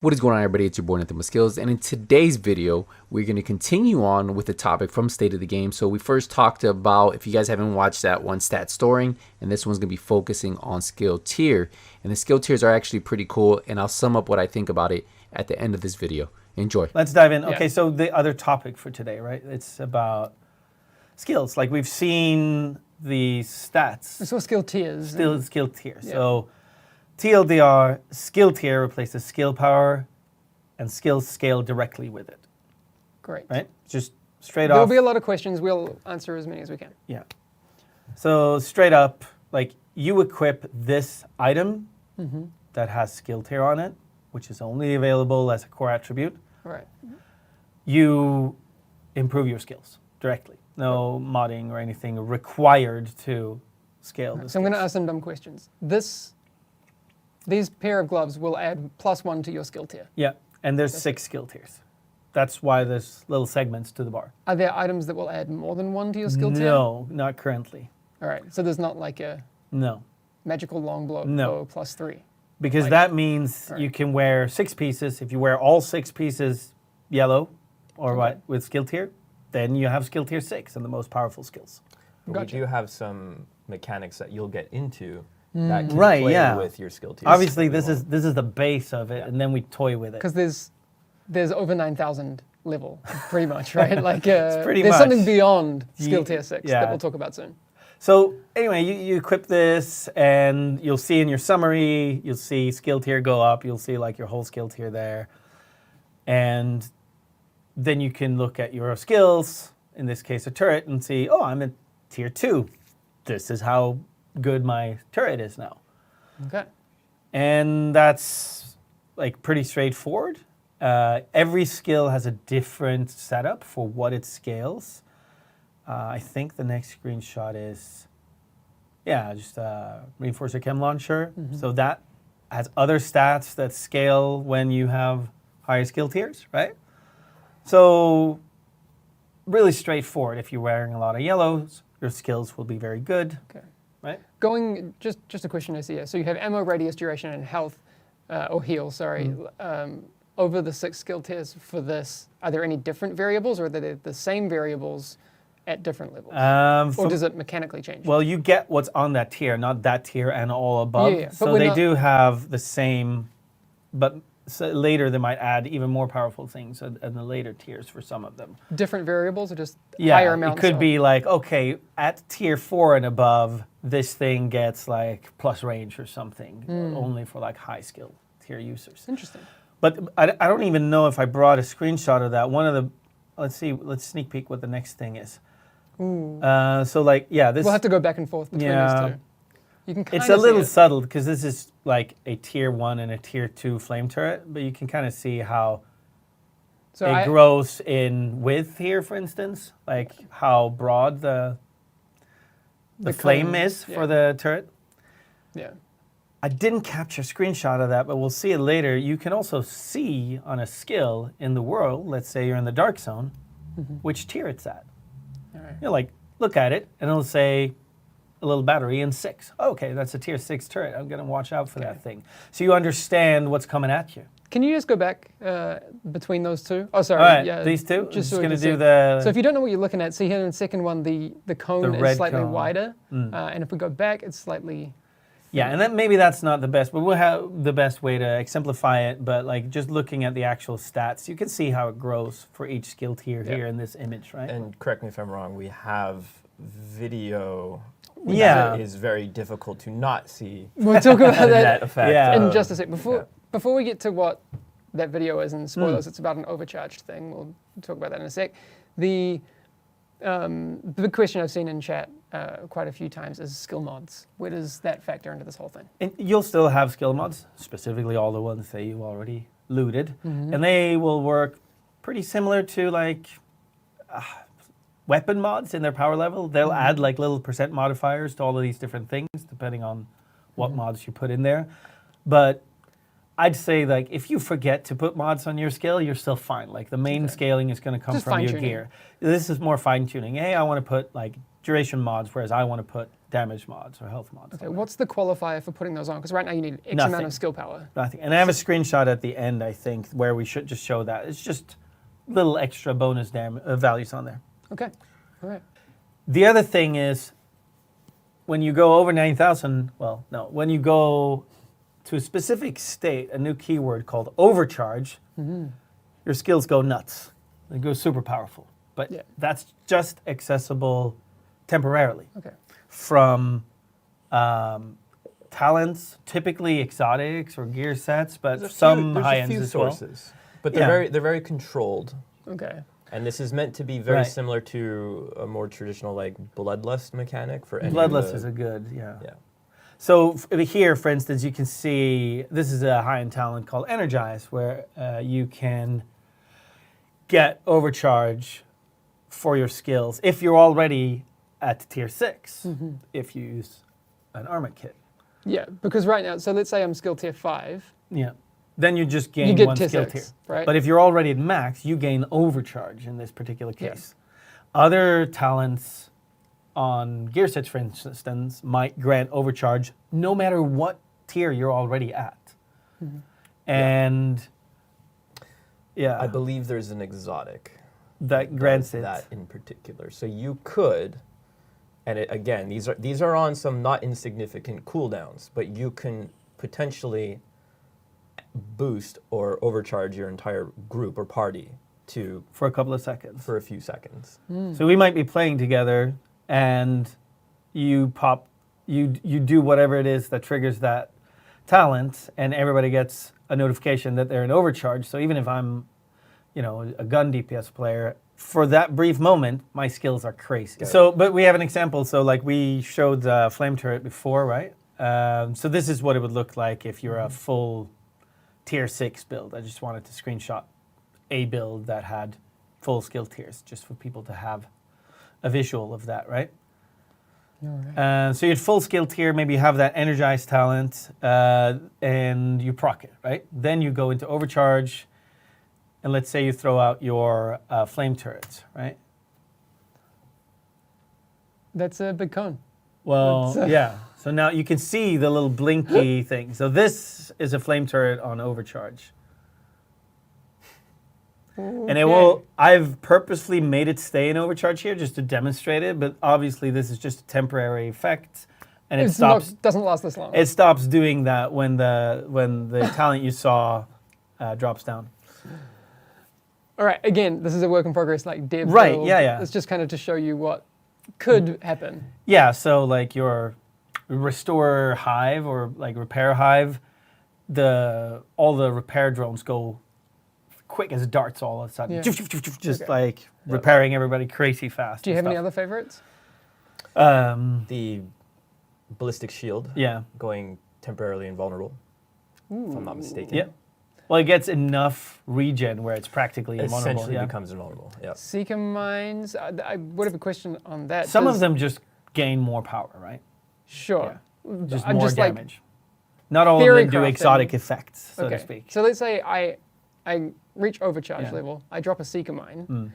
What is going on, everybody? It's your boy Nathan with Skills, and in today's video we're going to continue on with the topic from State of the Game. So we first talked about, if you guys haven't watched that one, stat storing, and this one's going to be focusing on skill tier. And the skill tiers are actually pretty cool, and I'll sum up what I think about it at the end of this video. Enjoy. Let's dive in. Okay, so the other topic for today, right? It's about skills. Like we've seen the stats. We saw skill tiers. Skill tiers. Yeah. So TLDR, skill tier replaces skill power, and skills scale directly with it. Great. Right? Just straight There'll off. be a lot of questions. We'll answer as many as we can. Yeah. So straight up, like you equip this item that has skill tier on it, which is only available as a core attribute. Right. You improve your skills directly. No modding or anything required to scale the So I'm going to skills. ask some dumb questions. These pair of gloves will add +1 to your skill tier. Yeah, and there's 6 skill tiers. That's why there's little segments to the bar. Are there items that will add more than 1 to your skill tier? No, not currently. All right. So there's not like a No, magical longbow No. +3. because Like- that means Right. you can wear 6 pieces. If you wear all 6 pieces yellow or what with skill tier, then you have skill tier 6 and the most powerful skills. But Gotcha. we do have some mechanics that you'll get into that can Right, play yeah. with your skill tiers. Obviously, this is the base of it, and then we toy with it. Because there's over 9,000 level, pretty much, right? Like pretty there's much. something beyond skill Ye- tier 6 yeah. that we'll talk about soon. So anyway, you equip this, and you'll see in your summary, you'll see skill tier go up. You'll see like your whole skill tier there, and then you can look at your skills. In this case, a turret, and see, oh, I'm at tier 2. This is how good my turret is now, Okay. and that's like pretty straightforward. Every skill has a different setup for what it scales. I think the next screenshot is, just a Reinforcer Chem Launcher. So that has other stats that scale when you have higher skill tiers, right? So really straightforward. If you're wearing a lot of yellows, your skills will be very good, Okay. right? Going, just a question I see here. So you have ammo, radius, duration, and health, or heal, sorry. Over the 6 skill tiers for this, are there any different variables, or are they the same variables at different levels? Or does it mechanically change? Well, you get what's on that tier, not that tier and all above. Yeah, yeah. But So we're they not- do have the same, but later they might add even more powerful things in the later tiers for some of them. Different variables, or just Yeah, higher amounts? it could of- be like, okay, at tier 4 and above, this thing gets like plus range or something, only for like high skill tier users. Interesting. But I don't even know if I brought a screenshot of that. One of the, let's sneak peek what the next thing is. Ooh. So like, yeah, this. We'll have to go back and forth between Yeah. those two. You can kind It's of a little see it. subtle because this is like a tier 1 and a tier 2 flame turret, but you can kind of see how So it grows in width here, for instance, like how broad the flame cone, is yeah. for the turret. Yeah. I didn't capture a screenshot of that, but we'll see it later. You can also see on a skill in the world, let's say you're in the dark zone, which tier it's at. All right. You're like, look at it, and it'll say a little battery in 6. Okay, that's a tier 6 turret. I'm gonna watch out for that thing. So you understand what's coming at you. Can you just go back between those two? Oh, sorry. All right, yeah, these two? Just so we gonna can do see. the. So if you don't know what you're looking at, see here in the second one, the cone red is slightly cone. wider. And if we go back, it's slightly... Yeah, and then maybe that's not the best, but we'll have the best way to exemplify it. But like just looking at the actual stats, you can see how it grows for each skill tier here in this image, right? And correct me if I'm wrong, we have video Yeah. that is very difficult to not see We'll talk about the net that effect. Yeah. in of- just a sec. Before we get to what that video is and spoilers, it's about an overcharged thing. We'll talk about that in a sec. The big question I've seen in chat quite a few times is skill mods. Where does that factor into this whole thing? And you'll still have skill mods, specifically all the ones that you already looted, and they will work pretty similar to like weapon mods in their power level. They'll add like little percent modifiers to all of these different things depending on what mods you put in there. But I'd say like if you forget to put mods on your skill, you're still fine. Like the main scaling is going to come Just from your fine-tuning. gear. This is more fine tuning. Hey, I want to put like duration mods, whereas I want to put damage mods or health mods. Okay, on there. what's the qualifier for putting those on? Because right now you need X amount Nothing. of skill power. Nothing. And I have a screenshot at the end, I think, where we should just show that. It's just little extra bonus values on there. Okay, all right. The other thing is, when you go over 9,000, when you go to a specific state, a new keyword called Overcharge, your skills go nuts. They go super powerful. But Yeah. that's just accessible temporarily Okay. from talents, typically exotics or gear sets, but some high ends as well. sources, but they're Yeah. very controlled. Okay. And this is meant to be very Right. similar to a more traditional like bloodlust mechanic for any Bloodlust of the, is a good, yeah. yeah. So here, for instance, you can see this is a high-end talent called Energize, where you can get overcharge for your skills if you're already at tier 6, if you use an armor kit. Yeah, because right now, so let's say I'm skill tier 5. Yeah. Then you just gain You get one tier skill 6, tier. right? But if you're already at max, you gain overcharge in this particular Yeah. case. Other talents on gear sets, for instance, might grant overcharge no matter what tier you're already at. And yeah, I believe there's an exotic that grants does it. that in particular. So you could, and again, these are on some not insignificant cooldowns, but you can potentially boost or overcharge your entire group or party to For a couple of seconds. for a few seconds. So we might be playing together, and you do whatever it is that triggers that talent, and everybody gets a notification that they're in overcharge. So even if I'm, a gun DPS player, for that brief moment, my skills are crazy. So, but we have an example. So like we showed the flame turret before, right? So this is what it would look like if you're a full tier 6 build. I just wanted to screenshot a build that had full skill tiers, just for people to have a visual of that, right? All right. So you had full skill tier, maybe you have that energized talent, and you proc it, right? Then you go into overcharge, and let's say you throw out your flame turret, right? That's a big con. Well, That's, yeah. So now you can see the little blinky thing. So this is a flame turret on overcharge. And it will, I've purposely made it stay in overcharge here just to demonstrate it, but obviously this is just a temporary effect, and it Doesn't last this long. It stops doing that when the talent you saw drops down. All right, again, this is a work in progress, like dev Right, build. yeah. It's just kind of to show you what could happen. Yeah, so like your restore hive or like repair hive, all the repair drones go quick as darts all of a sudden. Yeah. Just Okay. like repairing everybody crazy fast. Do you and have any stuff. other favorites? The ballistic shield Yeah. going temporarily invulnerable, if I'm not mistaken. Yeah. Well, it gets enough regen where it's practically invulnerable. Essentially Yeah. becomes invulnerable. Yeah. Seeker Mines, I would have a question on that. Some of Does- them just gain more power, right? Sure. Just I'm more just like- damage. Not all of theory them do crafting. exotic effects, so Okay. to speak. So let's say I reach overcharge Yeah. level, I drop a Seeker Mine.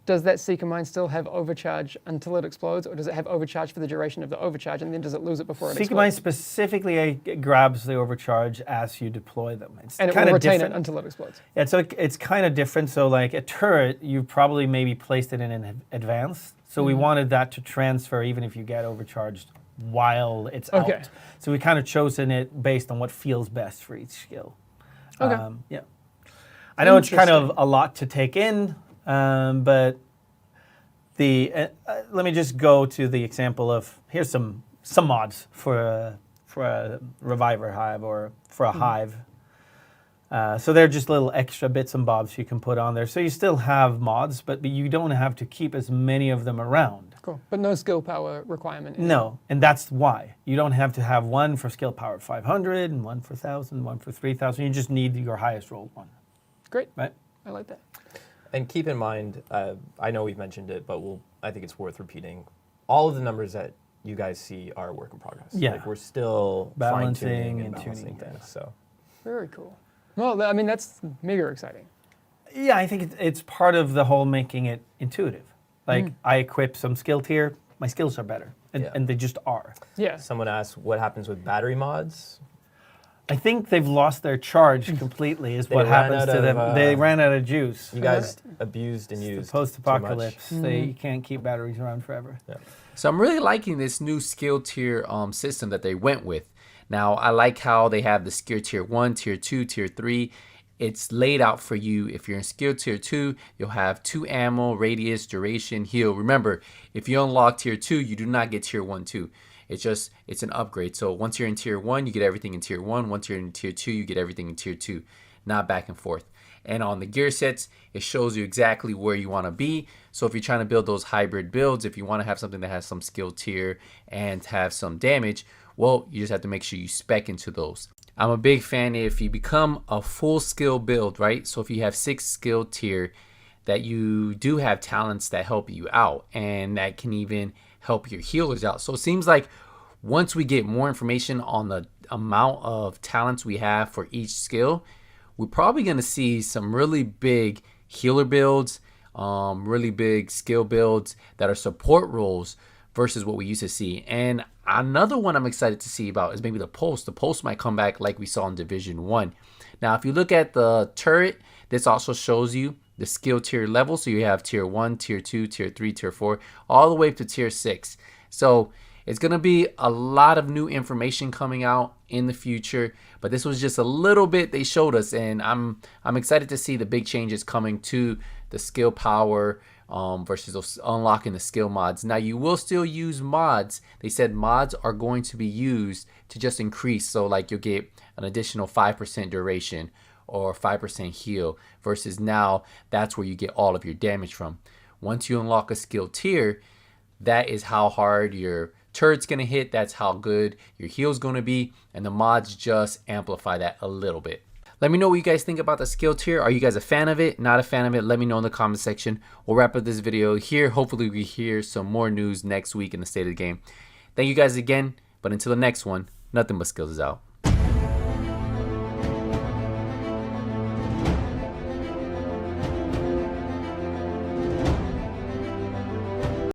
Does that Seeker Mine still have overcharge until it explodes, or does it have overcharge for the duration of the overcharge, and then does it lose it before it Seeker Mine explodes? specifically grabs the overcharge as you deploy them. It's And it kind will of retain different. it until it explodes. Yeah, so it's kind of different. So like a turret, you probably maybe placed it in an advanced. So we wanted that to transfer even if you get overcharged while it's Okay. out. So we kind of chosen it based on what feels best for each skill. Okay. Yeah. I know it's kind of Interesting. a lot to take in, but let me just go to the example of here's some mods for a reviver hive or for a hive. So they're just little extra bits and bobs you can put on there. So you still have mods, but you don't have to keep as many of them around. Cool. But no skill power requirement. No, and that's why. You don't have to have one for skill power 500 and one for 1,000, one for 3,000. You just need your highest rolled one, Great. right? I like that. And keep in mind, I know we've mentioned it, but I think it's worth repeating. All of the numbers that you guys see are work in progress. Yeah. Like we're still Balancing fine-tuning and balancing tuning, things. So Very cool. Well, I mean, that's mega exciting. Yeah, I think it's part of the whole making it intuitive. Like I equip some skill tier, my skills are better, and they just are. Yeah. Someone asked what happens with battery mods. I think they've lost their charge completely. Is what ran happens out to them. of, They ran out of juice. You guys abused and The used post-apocalypse. too much. You can't keep batteries around forever. Yeah. So I'm really liking this new skill tier system that they went with. Now, I like how they have the skill tier 1, tier 2, tier 3. It's laid out for you. If you're in skill tier 2, you'll have 2 ammo, radius, duration, heal. Remember, if you unlock tier 2, you do not get tier 1 too. It's an upgrade. So once you're in tier 1, you get everything in tier 1. Once you're in tier 2, you get everything in tier 2. Not back and forth. And on the gear sets, it shows you exactly where you want to be. So if you're trying to build those hybrid builds, if you want to have something that has some skill tier and have some damage, well, you just have to make sure you spec into those. I'm a big fan if you become a full skill build, right? So if you have 6 skill tier, that you do have talents that help you out and that can even help your healers out. So it seems like once we get more information on the amount of talents we have for each skill, we're probably going to see some really big healer builds, really big skill builds that are support roles versus what we used to see. And another one I'm excited to see about is maybe the pulse. The pulse might come back like we saw in Division 1. Now, if you look at the turret, this also shows you the skill tier level. So you have tier 1, tier 2, tier 3, tier 4, all the way up to tier 6. So it's going to be a lot of new information coming out in the future, but this was just a little bit they showed us, and I'm excited to see the big changes coming to the skill power versus those unlocking the skill mods. Now, you will still use mods. They said mods are going to be used to just increase. So like you'll get an additional 5% duration or 5% heal versus now that's where you get all of your damage from. Once you unlock a skill tier, that is how hard your turret's going to hit. That's how good your heal's going to be. And the mods just amplify that a little bit. Let me know what you guys think about the skill tier. Are you guys a fan of it? Not a fan of it? Let me know in the comment section. We'll wrap up this video here. Hopefully we hear some more news next week in the state of the game. Thank you guys again. But until the next one, nothing but skills is out.